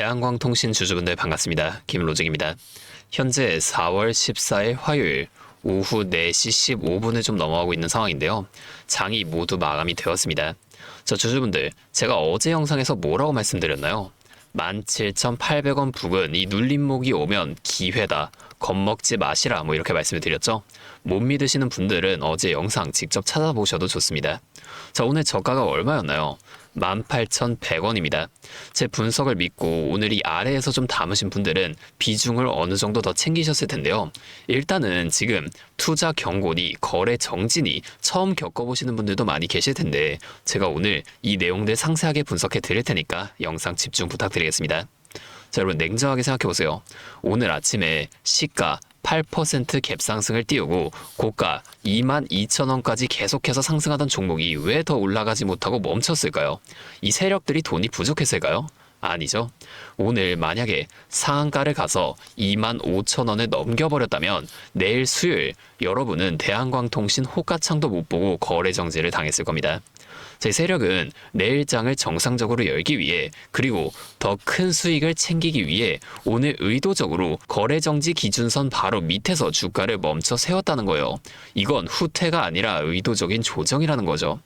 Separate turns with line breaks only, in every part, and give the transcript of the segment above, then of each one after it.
대한광통신 주주분들 반갑습니다. 김로직입니다. 현재 4월 14일 화요일 오후 4시 15분을 좀 넘어가고 있는 상황인데요. 장이 모두 마감이 되었습니다. 자, 주주분들, 제가 어제 영상에서 뭐라고 말씀드렸나요? 17,800원 부근 이 눌림목이 오면 기회다. 겁먹지 마시라 뭐 이렇게 말씀을 드렸죠. 못 믿으시는 분들은 어제 영상 직접 찾아보셔도 좋습니다. 자, 오늘 저가가 얼마였나요? 18,100원입니다. 제 분석을 믿고 오늘 이 아래에서 좀 담으신 분들은 비중을 어느 정도 더 챙기셨을 텐데요. 일단은 지금 투자 경고니 거래 정지니 처음 겪어보시는 분들도 많이 계실 텐데 제가 오늘 이 내용들 상세하게 분석해 드릴 테니까 영상 집중 부탁드리겠습니다. 자, 여러분 냉정하게 생각해보세요. 오늘 아침에 시가 8% 갭 상승을 띄우고 고가 22,000원까지 계속해서 상승하던 종목이 왜 더 올라가지 못하고 멈췄을까요? 이 세력들이 돈이 부족했을까요? 아니죠. 오늘 만약에 상한가를 가서 25,000원을 넘겨버렸다면 내일 수요일 여러분은 대한광통신 호가창도 못 보고 거래 정지를 당했을 겁니다. 제 세력은 내일 장을 정상적으로 열기 위해 그리고 더 큰 수익을 챙기기 위해 오늘 의도적으로 거래정지 기준선 바로 밑에서 주가를 멈춰 세웠다는 거예요. 이건 후퇴가 아니라 의도적인 조정이라는 거죠.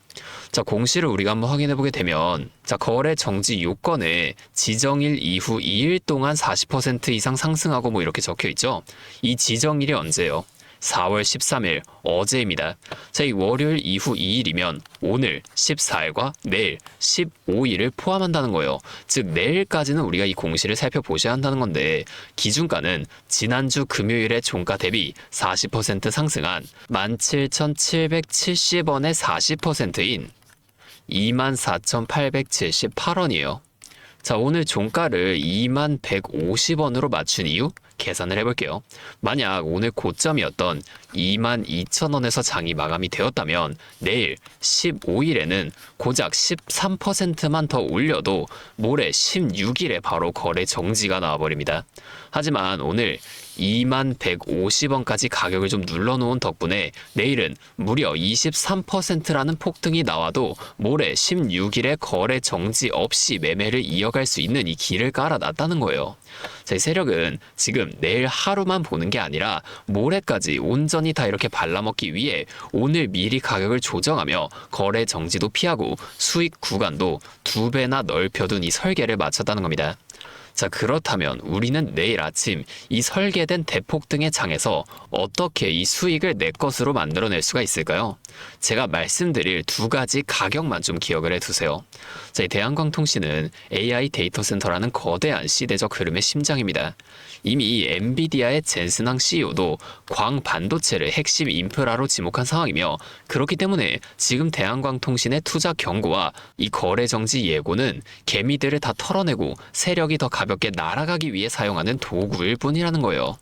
자, 공시를 우리가 한번 확인해 보게 되면 자, 거래 정지 요건에 지정일 이후 2일 동안 40% 이상 상승하고 뭐 이렇게 적혀 있죠. 이 지정일이 언제예요? 4월 13일 어제입니다. 자, 이 월요일 이후 2일이면 오늘 14일과 내일 15일을 포함한다는 거예요. 즉 내일까지는 우리가 이 공시를 살펴보셔야 한다는 건데 기준가는 지난주 금요일의 종가 대비 40% 상승한 17,770원의 40%인 24,878원이에요. 자, 오늘 종가를 2150원으로 맞춘 이유 계산을 해볼게요. 만약 오늘 고점이었던 22,000원에서 장이 마감이 되었다면 내일 15일에는 고작 13%만 더 올려도 모레 16일에 바로 거래 정지가 나와버립니다. 하지만 오늘 2150원까지 가격을 좀 눌러놓은 덕분에 내일은 무려 23%라는 폭등이 나와도 모레 16일에 거래 정지 없이 매매를 이어갈 수 있는 이 길을 깔아놨다는 거예요. 제 세력은 지금 내일 하루만 보는 게 아니라 모레까지 온전히 다 이렇게 발라먹기 위해 오늘 미리 가격을 조정하며 거래 정지도 피하고 수익 구간도 2배나 넓혀둔 이 설계를 마쳤다는 겁니다. 자, 그렇다면 우리는 내일 아침 이 설계된 대폭등의 장에서 어떻게 이 수익을 내 것으로 만들어낼 수가 있을까요? 제가 말씀드릴 두 가지 가격만 좀 기억을 해두세요. 자, 이 대한광통신은 AI 데이터 센터라는 거대한 시대적 흐름의 심장입니다. 이미 엔비디아의 젠슨왕 CEO도 광 반도체를 핵심 인프라로 지목한 상황이며 그렇기 때문에 지금 대한광통신의 투자 경고와 이 거래 정지 예고는 개미들을 다 털어내고 세력이 더 가볍게 날아가기 위해 사용하는 도구일 뿐이라는 거예요.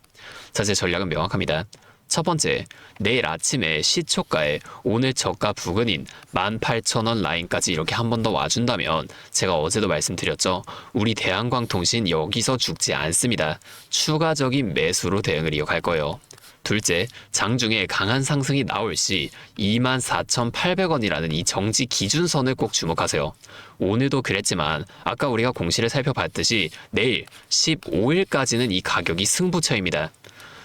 자, 제 전략은 명확합니다. 첫 번째, 내일 아침에 시초가에 오늘 저가 부근인 18,000원 라인까지 이렇게 한 번 더 와준다면 제가 어제도 말씀드렸죠. 우리 대한광통신 여기서 죽지 않습니다. 추가적인 매수로 대응을 이어갈 거예요. 둘째, 장중에 강한 상승이 나올 시 24,800원이라는 이 정지 기준선을 꼭 주목하세요. 오늘도 그랬지만 아까 우리가 공시를 살펴봤듯이 내일 15일까지는 이 가격이 승부처입니다.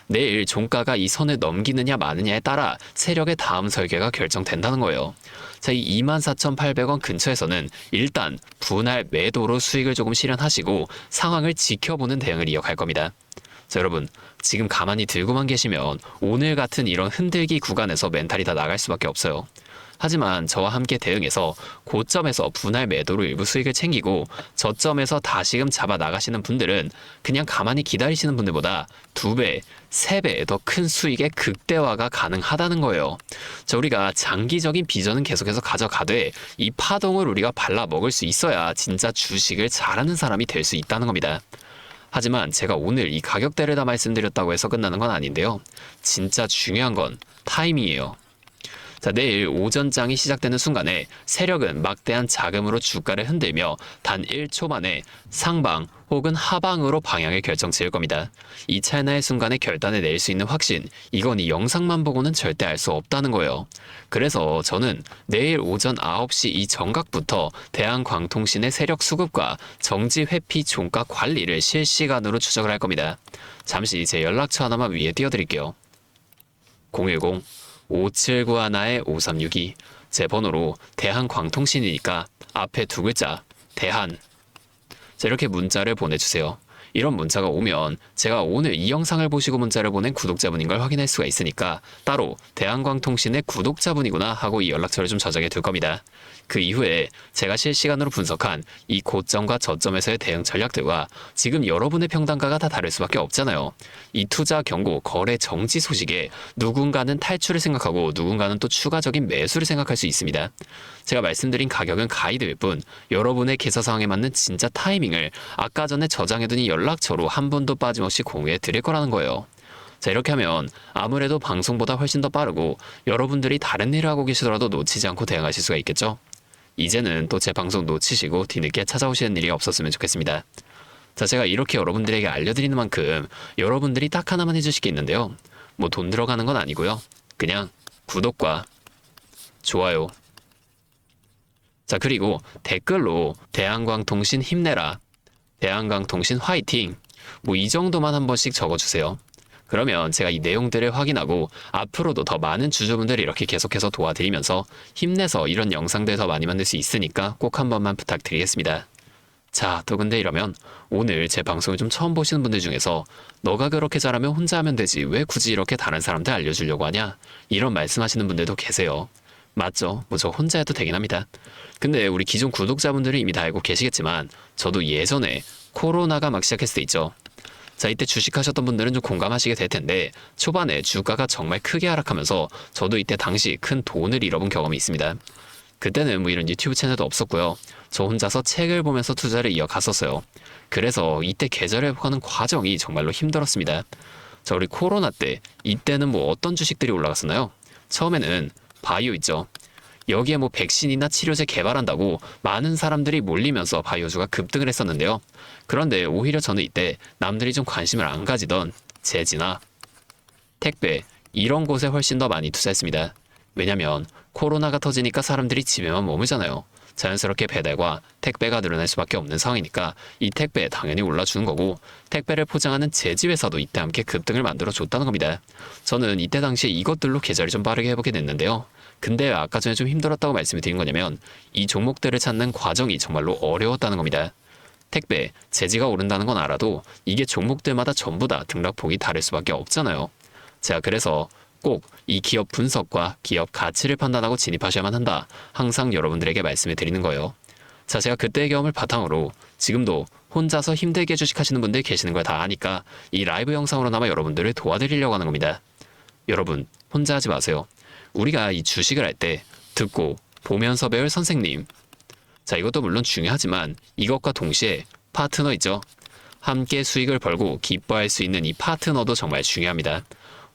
내일 종가가 이 선을 넘기느냐 마느냐에 따라 세력의 다음 설계가 결정된다는 거예요. 자, 이 24,800원 근처에서는 일단 분할 매도로 수익을 조금 실현하시고 상황을 지켜보는 대응을 이어갈 겁니다. 자, 여러분, 지금 가만히 들고만 계시면 오늘 같은 이런 흔들기 구간에서 멘탈이 다 나갈 수밖에 없어요. 하지만 저와 함께 대응해서 고점에서 분할 매도로 일부 수익을 챙기고 저점에서 다시금 잡아 나가시는 분들은 그냥 가만히 기다리시는 분들보다 2배, 3배 더 큰 수익의 극대화가 가능하다는 거예요. 자, 우리가 장기적인 비전은 계속해서 가져가되 이 파동을 우리가 발라 먹을 수 있어야 진짜 주식을 잘하는 사람이 될 수 있다는 겁니다. 하지만 제가 오늘 이 가격대를 다 말씀드렸다고 해서 끝나는 건 아닌데요. 진짜 중요한 건 타이밍이에요. 자, 내일 오전장이 시작되는 순간에 세력은 막대한 자금으로 주가를 흔들며 단 1초 만에 상방 혹은 하방으로 방향을 결정 지을 겁니다. 이 찰나의 순간에 결단을 내릴 수 있는 확신, 이건 이 영상만 보고는 절대 알 수 없다는 거예요. 그래서 저는 내일 오전 9시 이 정각부터 대한광통신의 세력 수급과 정지 회피 종가 관리를 실시간으로 추적을 할 겁니다. 잠시 제 연락처 하나만 위에 띄워드릴게요. 010-5791-5362 제 번호로 대한광통신이니까 앞에 두 글자 대한, 자, 이렇게 문자를 보내주세요. 이런 문자가 오면 제가 오늘 이 영상을 보시고 문자를 보낸 구독자분인 걸 확인할 수가 있으니까 따로 대한광통신의 구독자분이구나 하고 이 연락처를 좀 저장해 둘 겁니다. 그 이후에 제가 실시간으로 분석한 이 고점과 저점에서의 대응 전략들과 지금 여러분의 평단가가 다 다를 수밖에 없잖아요. 이 투자 경고, 거래 정지 소식에 누군가는 탈출을 생각하고 누군가는 또 추가적인 매수를 생각할 수 있습니다. 제가 말씀드린 가격은 가이드일 뿐 여러분의 계좌 상황에 맞는 진짜 타이밍을 아까 전에 저장해둔 이 연락처로 한 번도 빠짐없이 공유해 드릴 거라는 거예요. 자, 이렇게 하면 아무래도 방송보다 훨씬 더 빠르고 여러분들이 다른 일을 하고 계시더라도 놓치지 않고 대응하실 수가 있겠죠? 이제는 또 제 방송 놓치시고 뒤늦게 찾아오시는 일이 없었으면 좋겠습니다. 자, 제가 이렇게 여러분들에게 알려드리는 만큼 여러분들이 딱 하나만 해주실 게 있는데요. 뭐 돈 들어가는 건 아니고요. 그냥 구독과 좋아요. 자, 그리고 댓글로 대한광통신 힘내라, 대한광통신 화이팅, 뭐 이 정도만 한 번씩 적어주세요. 그러면 제가 이 내용들을 확인하고 앞으로도 더 많은 주주분들이 이렇게 계속해서 도와드리면서 힘내서 이런 영상들 더 많이 만들 수 있으니까 꼭 한 번만 부탁드리겠습니다. 자, 또 근데 이러면 오늘 제 방송을 좀 처음 보시는 분들 중에서 너가 그렇게 잘하면 혼자 하면 되지 왜 굳이 이렇게 다른 사람들 알려주려고 하냐, 이런 말씀하시는 분들도 계세요. 맞죠? 뭐 저 혼자 해도 되긴 합니다. 근데 우리 기존 구독자분들은 이미 다 알고 계시겠지만 저도 예전에 코로나가 막 시작했을 때 있죠. 자, 이때 주식하셨던 분들은 좀 공감하시게 될 텐데 초반에 주가가 정말 크게 하락하면서 저도 이때 당시 큰 돈을 잃어본 경험이 있습니다. 그때는 뭐 이런 유튜브 채널도 없었고요. 저 혼자서 책을 보면서 투자를 이어갔었어요. 그래서 이때 계좌를 회복하는 과정이 정말로 힘들었습니다. 자, 우리 코로나 때 이때는 뭐 어떤 주식들이 올라갔었나요? 처음에는 바이오 있죠. 여기에 뭐 백신이나 치료제 개발한다고 많은 사람들이 몰리면서 바이오주가 급등을 했었는데요. 그런데 오히려 저는 이때 남들이 좀 관심을 안 가지던 제지나 택배 이런 곳에 훨씬 더 많이 투자했습니다. 왜냐면 코로나가 터지니까 사람들이 집에만 머물잖아요. 자연스럽게 배달과 택배가 늘어날 수밖에 없는 상황이니까 이 택배 당연히 올라주는 거고 택배를 포장하는 제지회사도 이때 함께 급등을 만들어줬다는 겁니다. 저는 이때 당시에 이것들로 계좌를 좀 빠르게 해보게 됐는데요. 근데 아까 전에 좀 힘들었다고 말씀을 드린 거냐면 이 종목들을 찾는 과정이 정말로 어려웠다는 겁니다. 택배, 제지가 오른다는 건 알아도 이게 종목들마다 전부 다 등락폭이 다를 수밖에 없잖아요. 자, 그래서 꼭 이 기업 분석과 기업 가치를 판단하고 진입하셔야만 한다. 항상 여러분들에게 말씀을 드리는 거예요. 자, 제가 그때의 경험을 바탕으로 지금도 혼자서 힘들게 주식하시는 분들 계시는 걸 다 아니까 이 라이브 영상으로나마 여러분들을 도와드리려고 하는 겁니다. 여러분, 혼자 하지 마세요. 우리가 이 주식을 할 때 듣고 보면서 배울 선생님. 자, 이것도 물론 중요하지만 이것과 동시에 파트너 있죠. 함께 수익을 벌고 기뻐할 수 있는 이 파트너도 정말 중요합니다.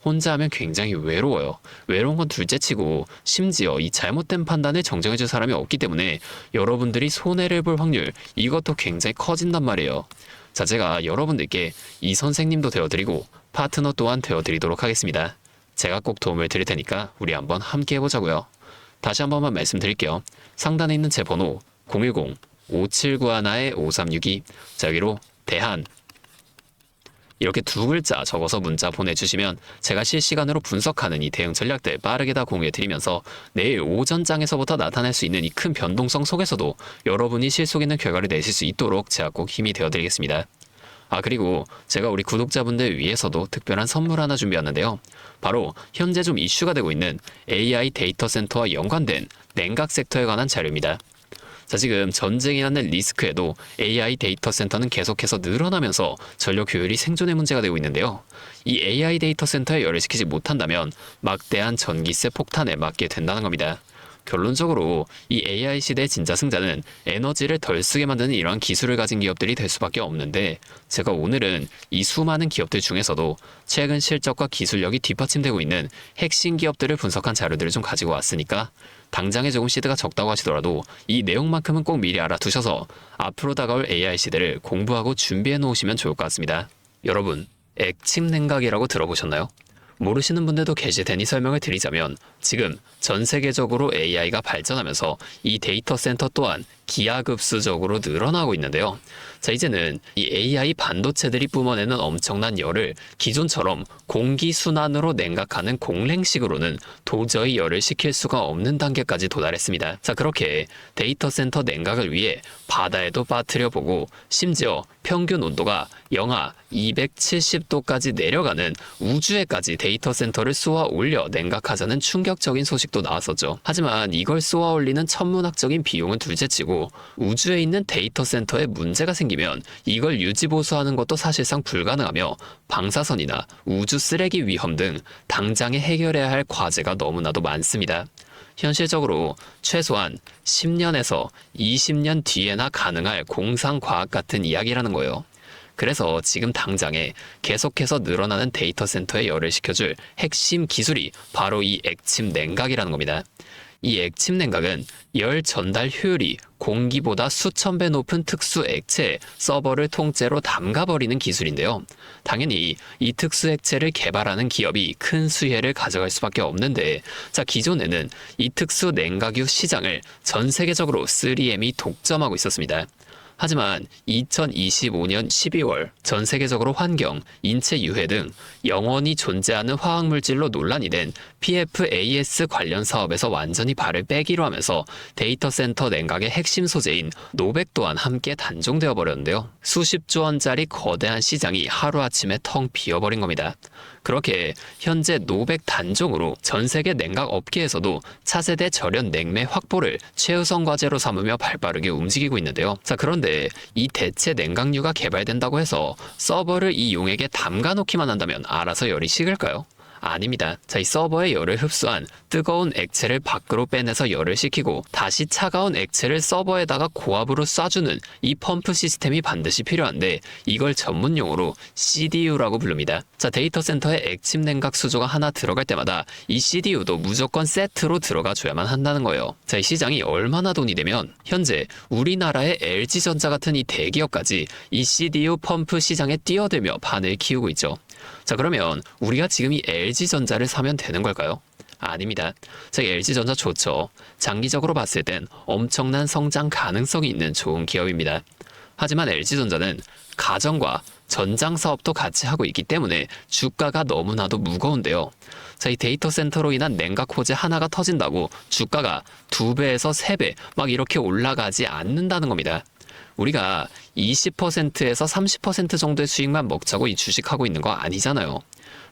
혼자 하면 굉장히 외로워요. 외로운 건 둘째치고 심지어 이 잘못된 판단을 정정해줄 사람이 없기 때문에 여러분들이 손해를 볼 확률 이것도 굉장히 커진단 말이에요. 자, 제가 여러분들께 이 선생님도 되어드리고 파트너 또한 되어드리도록 하겠습니다. 제가 꼭 도움을 드릴 테니까 우리 한번 함께 해보자고요. 다시 한 번만 말씀드릴게요. 상단에 있는 제 번호 010-5791-5362 자, 여기로 대한 이렇게 두 글자 적어서 문자 보내주시면 제가 실시간으로 분석하는 이 대응 전략들 빠르게 다 공유해드리면서 내일 오전장에서부터 나타날 수 있는 이 큰 변동성 속에서도 여러분이 실속 있는 결과를 내실 수 있도록 제가 꼭 힘이 되어드리겠습니다. 아, 그리고 제가 우리 구독자분들 위해서도 특별한 선물 하나 준비했는데요. 바로 현재 좀 이슈가 되고 있는 AI 데이터 센터와 연관된 냉각 섹터에 관한 자료입니다. 자, 지금 전쟁이라는 리스크에도 AI 데이터 센터는 계속해서 늘어나면서 전력 효율이 생존의 문제가 되고 있는데요. 이 AI 데이터 센터에 열을 식히지 못한다면 막대한 전기세 폭탄에 맞게 된다는 겁니다. 결론적으로 이 AI 시대의 진짜 승자는 에너지를 덜 쓰게 만드는 이러한 기술을 가진 기업들이 될 수밖에 없는데, 제가 오늘은 이 수많은 기업들 중에서도 최근 실적과 기술력이 뒷받침되고 있는 핵심 기업들을 분석한 자료들을 좀 가지고 왔으니까 당장에 조금 시드가 적다고 하시더라도 이 내용만큼은 꼭 미리 알아두셔서 앞으로 다가올 AI 시대를 공부하고 준비해 놓으시면 좋을 것 같습니다. 여러분, 액침 냉각이라고 들어보셨나요? 모르시는 분들도 계실 테니 설명을 드리자면, 지금 전 세계적으로 AI가 발전하면서 이 데이터 센터 또한 기하급수적으로 늘어나고 있는데요. 자, 이제는 이 AI 반도체들이 뿜어내는 엄청난 열을 기존처럼 공기순환으로 냉각하는 공랭식으로는 도저히 열을 식힐 수가 없는 단계까지 도달했습니다. 자, 그렇게 데이터 센터 냉각을 위해 바다에도 빠뜨려 보고, 심지어 평균 온도가 영하 270도까지 내려가는 우주에까지 데이터 센터를 쏘아 올려 냉각하자는 충격적인 소식도 나왔었죠. 하지만 이걸 쏘아 올리는 천문학적인 비용은 둘째치고, 우주에 있는 데이터 센터에 문제가 생기면 이걸 유지보수하는 것도 사실상 불가능하며, 방사선이나 우주 쓰레기 위험 등 당장에 해결해야 할 과제가 너무나도 많습니다. 현실적으로 최소한 10년에서 20년 뒤에나 가능할 공상과학 같은 이야기라는 거예요. 그래서 지금 당장에 계속해서 늘어나는 데이터 센터에 열을 식혀줄 핵심 기술이 바로 이 액침 냉각이라는 겁니다. 이 액침 냉각은 열 전달 효율이 공기보다 수천 배 높은 특수 액체에 서버를 통째로 담가버리는 기술인데요. 당연히 이 특수 액체를 개발하는 기업이 큰 수혜를 가져갈 수밖에 없는데, 자, 기존에는 이 특수 냉각유 시장을 전 세계적으로 3M이 독점하고 있었습니다. 하지만 2025년 12월 전 세계적으로 환경, 인체 유해 등 영원히 존재하는 화학물질로 논란이 된 PFAS 관련 사업에서 완전히 발을 빼기로 하면서 데이터 센터 냉각의 핵심 소재인 노백 또한 함께 단종되어 버렸는데요. 수십조 원짜리 거대한 시장이 하루아침에 텅 비어버린 겁니다. 그렇게 현재 노백 단종으로 전 세계 냉각 업계에서도 차세대 절연 냉매 확보를 최우선 과제로 삼으며 발빠르게 움직이고 있는데요. 자, 그런데 이 대체 냉각유가 개발된다고 해서 서버를 이 용액에 담가 놓기만 한다면 알아서 열이 식을까요? 아닙니다. 자, 이 서버의 열을 흡수한 뜨거운 액체를 밖으로 빼내서 열을 식히고 다시 차가운 액체를 서버에다가 고압으로 쏴주는 이 펌프 시스템이 반드시 필요한데, 이걸 전문용어로 CDU라고 부릅니다. 자, 데이터 센터에 액침 냉각 수조가 하나 들어갈 때마다 이 CDU도 무조건 세트로 들어가 줘야만 한다는 거예요. 자, 이 시장이 얼마나 돈이 되면 현재 우리나라의 LG전자 같은 이 대기업까지 이 CDU 펌프 시장에 뛰어들며 판을 키우고 있죠. 자, 그러면 우리가 지금 이 LG전자를 사면 되는 걸까요? 아닙니다. 자, LG전자 좋죠. 장기적으로 봤을 땐 엄청난 성장 가능성이 있는 좋은 기업입니다. 하지만 LG전자는 가정과 전장 사업도 같이 하고 있기 때문에 주가가 너무나도 무거운데요. 자, 이 데이터 센터로 인한 냉각 호재 하나가 터진다고 주가가 2배에서 3배 막 이렇게 올라가지 않는다는 겁니다. 우리가 20%에서 30% 정도의 수익만 먹자고 이 주식하고 있는 거 아니잖아요.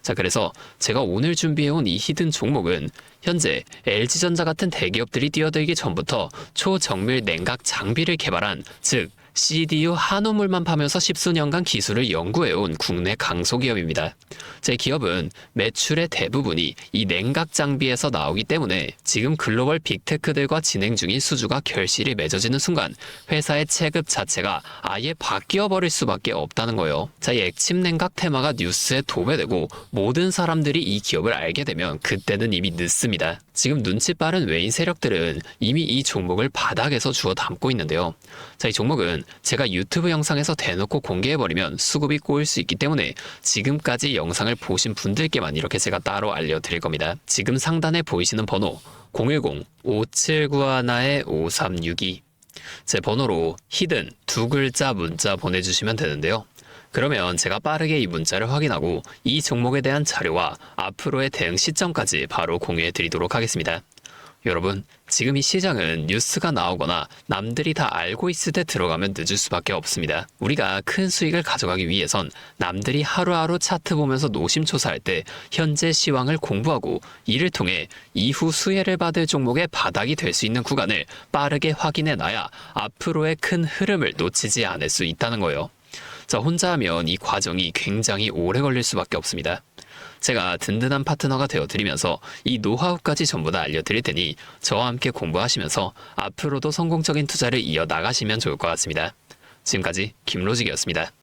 자, 그래서 제가 오늘 준비해온 이 히든 종목은 현재 LG전자 같은 대기업들이 뛰어들기 전부터 초정밀 냉각 장비를 개발한, 즉 CDU 한우물만 파면서 십수년간 기술을 연구해온 국내 강소기업입니다. 제 기업은 매출의 대부분이 이 냉각 장비에서 나오기 때문에 지금 글로벌 빅테크들과 진행 중인 수주가 결실이 맺어지는 순간 회사의 체급 자체가 아예 바뀌어 버릴 수밖에 없다는 거예요. 자, 이 액침 냉각 테마가 뉴스에 도배되고 모든 사람들이 이 기업을 알게 되면 그때는 이미 늦습니다. 지금 눈치 빠른 외인 세력들은 이미 이 종목을 바닥에서 주워 담고 있는데요. 자, 이 종목은 제가 유튜브 영상에서 대놓고 공개해버리면 수급이 꼬일 수 있기 때문에 지금까지 영상을 보신 분들께만 이렇게 제가 따로 알려드릴 겁니다. 지금 상단에 보이시는 번호 010-5791-5362, 제 번호로 히든 2글자 문자 보내주시면 되는데요. 그러면 제가 빠르게 이 문자를 확인하고 이 종목에 대한 자료와 앞으로의 대응 시점까지 바로 공유해 드리도록 하겠습니다. 여러분, 지금 이 시장은 뉴스가 나오거나 남들이 다 알고 있을 때 들어가면 늦을 수밖에 없습니다. 우리가 큰 수익을 가져가기 위해선 남들이 하루하루 차트 보면서 노심초사할 때 현재 시황을 공부하고 이를 통해 이후 수혜를 받을 종목의 바닥이 될 수 있는 구간을 빠르게 확인해 놔야 앞으로의 큰 흐름을 놓치지 않을 수 있다는 거예요. 자, 혼자 하면 이 과정이 굉장히 오래 걸릴 수밖에 없습니다. 제가 든든한 파트너가 되어드리면서 이 노하우까지 전부 다 알려드릴 테니 저와 함께 공부하시면서 앞으로도 성공적인 투자를 이어나가시면 좋을 것 같습니다. 지금까지 김로직이었습니다.